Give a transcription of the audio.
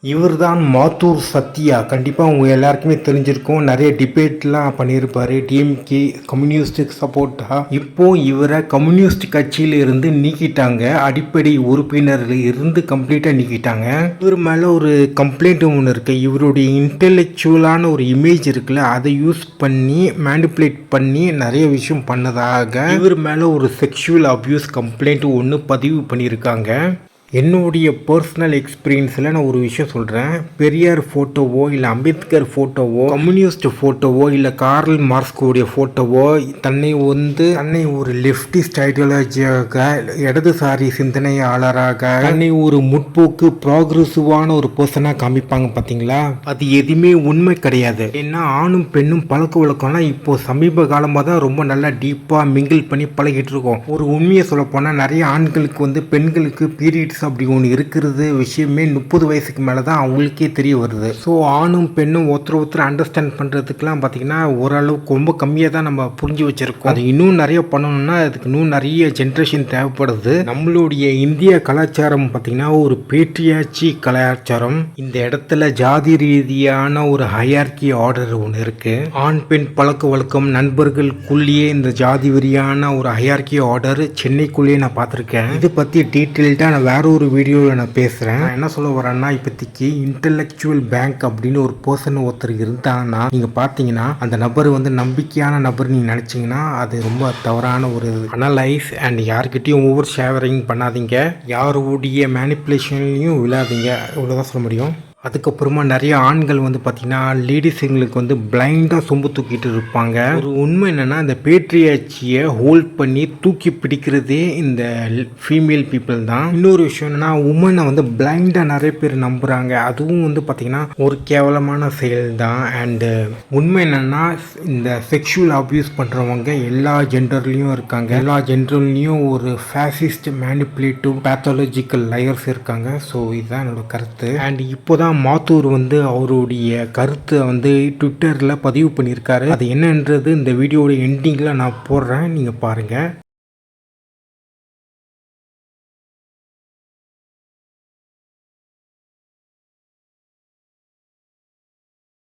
இவர்தான் மாத்தூர் சத்யா. கண்டிப்பாக உங்கள் எல்லாருக்குமே தெரிஞ்சிருக்கும். நிறைய டிபேட்லாம் பண்ணியிருப்பார் டிஎம்கே கம்யூனிஸ்டுக்கு சப்போர்ட்டாக. இப்போது இவரை கம்யூனிஸ்ட் கட்சியில் இருந்து நீக்கிட்டாங்க. அடிப்படை உறுப்பினரில் இருந்து கம்ப்ளீட்டாக நீக்கிட்டாங்க. இவர் மேலே ஒரு கம்ப்ளைண்ட் ஒன்று இருக்குது. இவருடைய இன்டெலெக்சுவலான ஒரு இமேஜ் இருக்குல்ல, அதை யூஸ் பண்ணி மேனிப்புலேட் பண்ணி நிறைய விஷயம் பண்ணதாக இவர் மேலே ஒரு செக்ஷுவல் அப்யூஸ் கம்ப்ளைண்ட் ஒன்று பதிவு பண்ணியிருக்காங்க. என்னுடைய பர்சனல் எக்ஸ்பீரியன்ஸில் நான் ஒரு விஷயம் சொல்கிறேன். பெரியார் ஃபோட்டோவோ இல்லை அம்பேத்கர் ஃபோட்டோவோ கம்யூனிஸ்ட் ஃபோட்டோவோ இல்லை கார்ல் மார்க்ஸோடைய ஃபோட்டோவோ தன்னை ஒரு லெஃப்டிஸ்ட் ஐடியாலஜியாக, இடதுசாரி சிந்தனையாளராக, தன்னை ஒரு முற்போக்கு ப்ராக்ரெசிவான ஒரு பர்சனாக காமிப்பாங்க பார்த்தீங்களா? அது எதுவுமே உண்மை கிடையாது. ஏன்னா ஆணும் பெண்ணும் பழக்க வழக்கம்லாம் இப்போ சமீப காலமாக தான் ரொம்ப நல்லா டீப்பாக மிங்கிள் பண்ணி பழகிட்டு இருக்கோம். ஒரு உண்மையை சொல்லப்போனால் நிறைய ஆண்களுக்கு பெண்களுக்கு பீரியட்ஸ் அப்படி ஒன்று இருக்கிறது விஷயமே 30 வயசுக்கு மேலே தான் அவங்களுக்கே தெரிய வருது. ஸோ ஆணும் பெண்ணும் ஒருத்தர் அண்டர்ஸ்டாண்ட் பண்ணுறதுக்குலாம் பார்த்திங்கன்னா ஓரளவுக்கு ரொம்ப கம்மியாக தான் நம்ம புரிஞ்சு வச்சுருக்கோம். அது இன்னும் நிறைய பண்ணணும்னா அதுக்கு இன்னும் நிறைய ஜென்ரேஷன் தேவைப்படுது. நம்மளுடைய இந்திய கலாச்சாரம் பார்த்திங்கன்னா ஒரு பேட்ரியாச்சி கலாச்சாரம். இந்த இடத்துல ஜாதி ரீதியான ஒரு ஹையார்கி ஆர்டர் ஒன்று இருக்குது. ஆண் பெண் பழக்க வழக்கம் நண்பர்களுக்குள்ளேயே இந்த ஜாதி வெறியான ஒரு ஹையார்கி ஆர்டர் சென்னைக்குள்ளேயே நான் பார்த்துருக்கேன். இதை பற்றி டீட்டெயில்டாக நான் வேற ஒரு வீடியோவில் நான் பேசுகிறேன். நான் என்ன சொல்ல வரேன்னா, இப்போதைக்கு இன்டெலெக்சுவல் பேங்க் அப்படின்னு ஒரு பர்சன் ஒருத்தர் இருந்தாங்கன்னா நீங்கள் பார்த்தீங்கன்னா அந்த நபர் நம்பிக்கையான நபர் நீங்கள் நினச்சிங்கன்னா அது ரொம்ப தவறான ஒரு அனலைஸ். அண்ட் யார்கிட்டையும் ஓவர் ஷேவரிங் பண்ணாதீங்க, யாருடைய மேனிப்புலேஷன்லையும் விழாதீங்க. இவ்வளோதான் சொல்ல முடியும். அதுக்கப்புறமா நிறைய ஆண்கள் பார்த்திங்கன்னா லேடிஸுங்களுக்கு பிளைண்டாக சொம்பு தூக்கிட்டு இருப்பாங்க. ஒரு உண்மை என்னென்னா, இந்த பேட்ரியாச்சியை ஹோல்ட் பண்ணி தூக்கி பிடிக்கிறதே இந்த ஃபீமேல் பீப்புள் தான். இன்னொரு விஷயம் என்னென்னா, உமனை பிளைண்டாக நிறைய பேர் நம்புகிறாங்க. அதுவும் பார்த்திங்கன்னா ஒரு கேவலமான செயல் தான். அண்டு உண்மை என்னென்னா, இந்த செக்ஷுவல் அப்யூஸ் பண்ணுறவங்க எல்லா ஜெண்டர்லேயும் இருக்காங்க. எல்லா ஜெண்டர்லேயும் ஒரு ஃபேசிஸ்ட் மேனிப்புலேட்டிவ் பேத்தாலஜிக்கல் லயர்ஸ் இருக்காங்க. ஸோ இதுதான் என்னோட கருத்து. அண்ட் இப்போ தான் மாத்தூர் அவருடைய கருத்தை ட்விட்டரில் பதிவு பண்ணியிருக்காரு. அது என்னன்றது இந்த வீடியோட எண்டிங்கில் நான் போடுறேன், நீங்கள் பாருங்கள்.